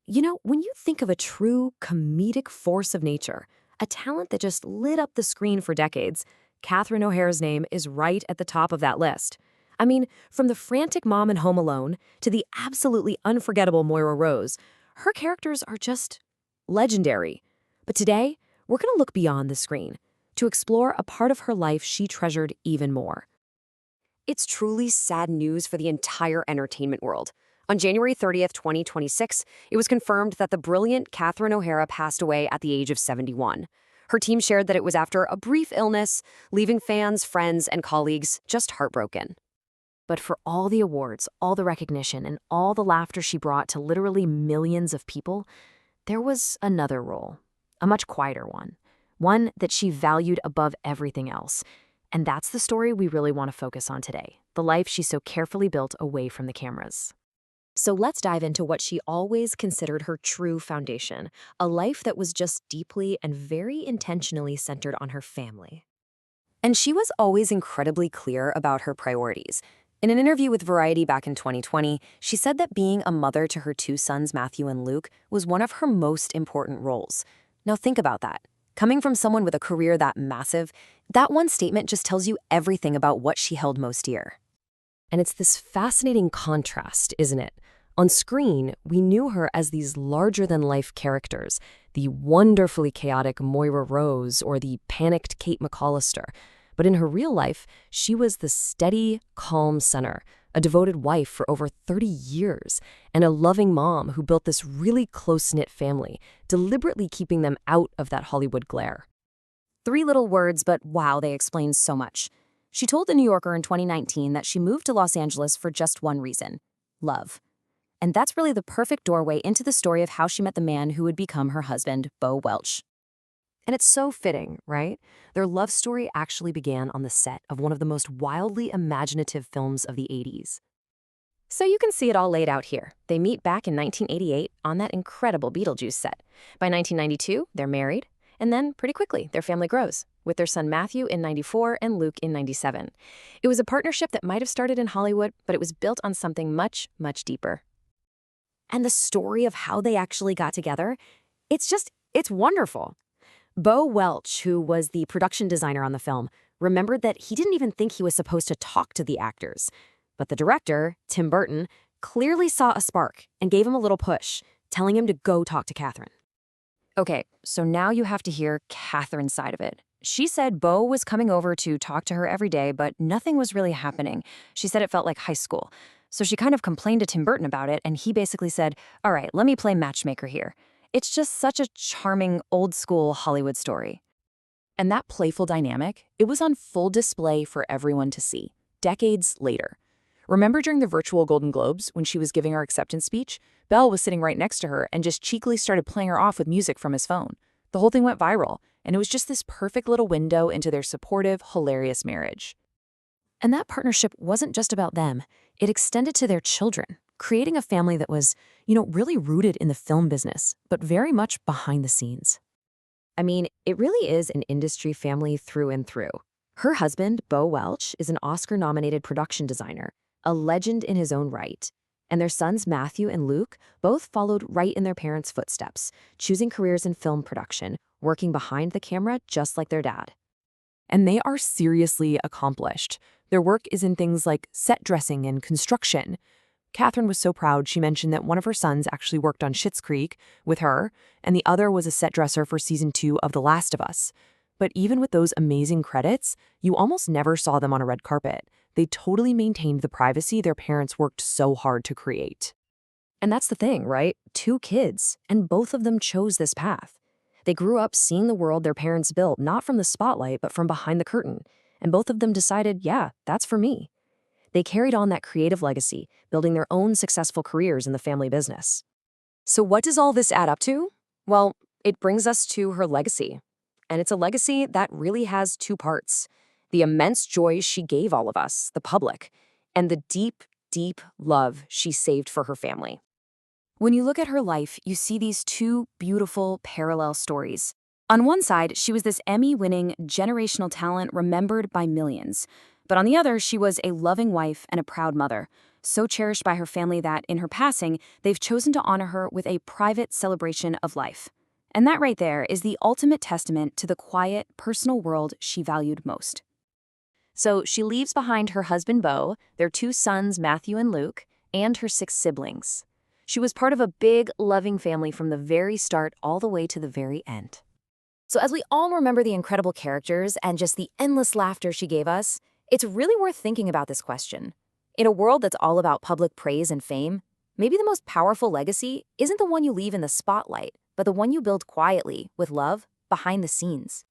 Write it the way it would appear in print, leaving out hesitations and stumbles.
When you think of a true comedic force of nature, a talent that just lit up the screen for decades, Catherine O'Hara's name is right at the top of that list. I mean, from the frantic mom in Home Alone to the absolutely unforgettable Moira Rose, her characters are just legendary. But today, we're going to look beyond the screen to explore a part of her life she treasured even more. It's truly sad news for the entire entertainment world. On January 30th, 2026, it was confirmed that the brilliant Catherine O'Hara passed away at the age of 71. Her team shared that it was after a brief illness, leaving fans, friends, and colleagues just heartbroken. But for all the awards, all the recognition, and all the laughter she brought to literally millions of people, there was another role, a much quieter one that she valued above everything else. And that's the story we really want to focus on today, the life she so carefully built away from the cameras. So let's dive into what she always considered her true foundation, a life that was just deeply and very intentionally centered on her family. And she was always incredibly clear about her priorities. In an interview with Variety back in 2020, she said that being a mother to her two sons, Matthew and Luke, was one of her most important roles. Now think about that. Coming from someone with a career that massive, that one statement just tells you everything about what she held most dear. And it's this fascinating contrast, isn't it? On screen, we knew her as these larger-than-life characters, the wonderfully chaotic Moira Rose or the panicked Kate McCallister. But in her real life, she was the steady, calm center, a devoted wife for over 30 years, and a loving mom who built this really close-knit family, deliberately keeping them out of that Hollywood glare. 3 little words, but wow, they explain so much. She told The New Yorker in 2019 that she moved to Los Angeles for just one reason: love. And that's really the perfect doorway into the story of how she met the man who would become her husband, Bo Welch. And it's so fitting, right? Their love story actually began on the set of one of the most wildly imaginative films of the 80s. So you can see it all laid out here. They meet back in 1988 on that incredible Beetlejuice set. By 1992, they're married. And then, pretty quickly, their family grows, with their son Matthew in 94 and Luke in 97. It was a partnership that might have started in Hollywood, but it was built on something much, much deeper. And the story of how they actually got together, it's wonderful. Bo Welch, who was the production designer on the film, remembered that he didn't even think he was supposed to talk to the actors. But the director, Tim Burton, clearly saw a spark and gave him a little push, telling him to go talk to Catherine. Okay, so now you have to hear Catherine's side of it. She said Bo was coming over to talk to her every day, but nothing was really happening. She said it felt like high school. So she kind of complained to Tim Burton about it, and he basically said, "All right, let me play matchmaker here." It's just such a charming, old-school Hollywood story. And that playful dynamic, it was on full display for everyone to see, decades later. Remember during the virtual Golden Globes, when she was giving her acceptance speech? Belle was sitting right next to her and just cheekily started playing her off with music from his phone. The whole thing went viral, and it was just this perfect little window into their supportive, hilarious marriage. And that partnership wasn't just about them. It extended to their children, creating a family that was, really rooted in the film business, but very much behind the scenes. I mean, it really is an industry family through and through. Her husband, Bo Welch, is an Oscar-nominated production designer, a legend in his own right. And their sons, Matthew and Luke, both followed right in their parents' footsteps, choosing careers in film production, working behind the camera just like their dad. And they are seriously accomplished. Their work is in things like set dressing and construction. Catherine was so proud she mentioned that one of her sons actually worked on Schitt's Creek with her, and the other was a set dresser for season 2 of The Last of Us. But even with those amazing credits, you almost never saw them on a red carpet. They totally maintained the privacy their parents worked so hard to create. And that's the thing, right? 2 kids, and both of them chose this path. They grew up seeing the world their parents built, not from the spotlight, but from behind the curtain. And both of them decided, yeah, that's for me. They carried on that creative legacy, building their own successful careers in the family business. So what does all this add up to? Well, it brings us to her legacy. And it's a legacy that really has 2 parts: the immense joy she gave all of us, the public, and the deep, deep love she saved for her family. When you look at her life, you see these 2 beautiful parallel stories. On one side, she was this Emmy-winning generational talent remembered by millions. But on the other, she was a loving wife and a proud mother. so cherished by her family that, in her passing, they've chosen to honor her with a private celebration of life. And that right there is the ultimate testament to the quiet, personal world she valued most. So she leaves behind her husband Bo, their 2 sons Matthew and Luke, and her 6 siblings. She was part of a big, loving family from the very start all the way to the very end. So as we all remember the incredible characters and just the endless laughter she gave us, it's really worth thinking about this question. In a world that's all about public praise and fame, maybe the most powerful legacy isn't the one you leave in the spotlight, but the one you build quietly, with love, behind the scenes.